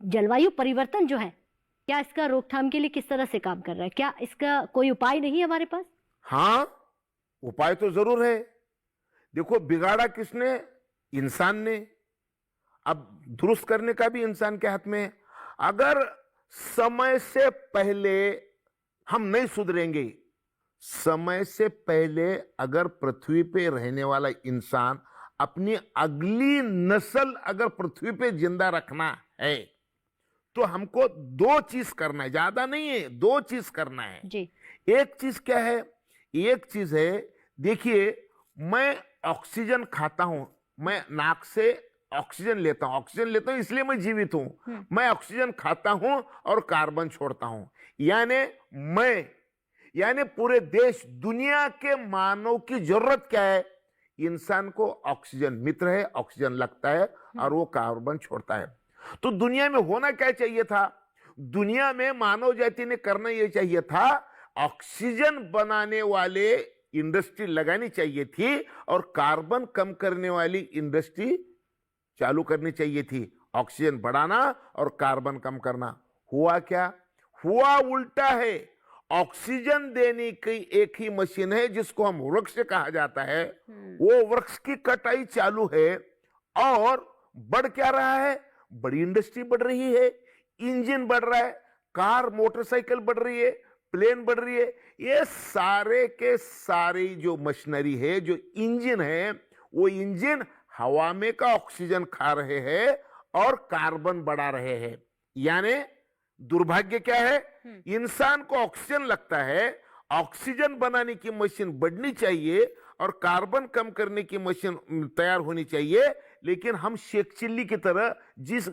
जलवायु परिवर्तन जो है, क्या इसका रोकथाम के लिए किस तरह से काम कर रहा है? क्या इसका कोई उपाय नहीं है हमारे पास? हाँ, उपाय तो जरूर है। देखो, बिगाड़ा किसने? इंसान ने। अब दुरुस्त करने का भी इंसान के हाथ में है। अगर समय से पहले हम नहीं सुधरेंगे, समय से पहले अगर पृथ्वी पे रहने वाला इंसान अपनी अगली नस्ल अगर पृथ्वी पे जिंदा रखना है, तो हमको दो चीज करना है, ज्यादा नहीं है, दो चीज करना है जी। एक चीज क्या है? एक चीज है, देखिए, मैं ऑक्सीजन खाता हूं, मैं नाक से ऑक्सीजन लेता हूं इसलिए मैं जीवित हूं। मैं ऑक्सीजन खाता हूं और कार्बन छोड़ता हूं। यानी पूरे देश दुनिया के मानव की जरूरत क्या है? इंसान को ऑक्सीजन मित्र है, ऑक्सीजन लगता है और वो कार्बन छोड़ता है। तो दुनिया में होना क्या चाहिए था? दुनिया में मानव जाति ने करना यह चाहिए था, ऑक्सीजन बनाने वाले इंडस्ट्री लगानी चाहिए थी और कार्बन कम करने वाली इंडस्ट्री चालू करनी चाहिए थी। ऑक्सीजन बढ़ाना और कार्बन कम करना। हुआ क्या? हुआ उल्टा है। ऑक्सीजन देने की एक ही मशीन है जिसको हम वृक्ष कहा जाता है, वो वृक्ष की कटाई चालू है और बढ़ क्या रहा है? बड़ी इंडस्ट्री बढ़ रही है, इंजन बढ़ रहा है, कार मोटरसाइकिल बढ़ रही है, प्लेन बढ़ रही है। ये सारे के सारे जो मशीनरी है, जो इंजन है, वो इंजन हवा में का ऑक्सीजन खा रहे हैं और कार्बन बढ़ा रहे हैं। यानी दुर्भाग्य क्या है? इंसान को ऑक्सीजन लगता है, ऑक्सीजन बनाने की मशीन बढ़नी चाहिए और कार्बन कम करने की मशीन तैयार होनी चाहिए, लेकिन हम शेख चिल्ली की तरह जिस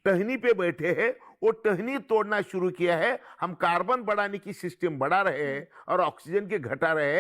टहनी पे बैठे हैं वो टहनी तोड़ना शुरू किया है। हम कार्बन बढ़ाने की सिस्टम बढ़ा रहे हैं और ऑक्सीजन के घटा रहे हैं।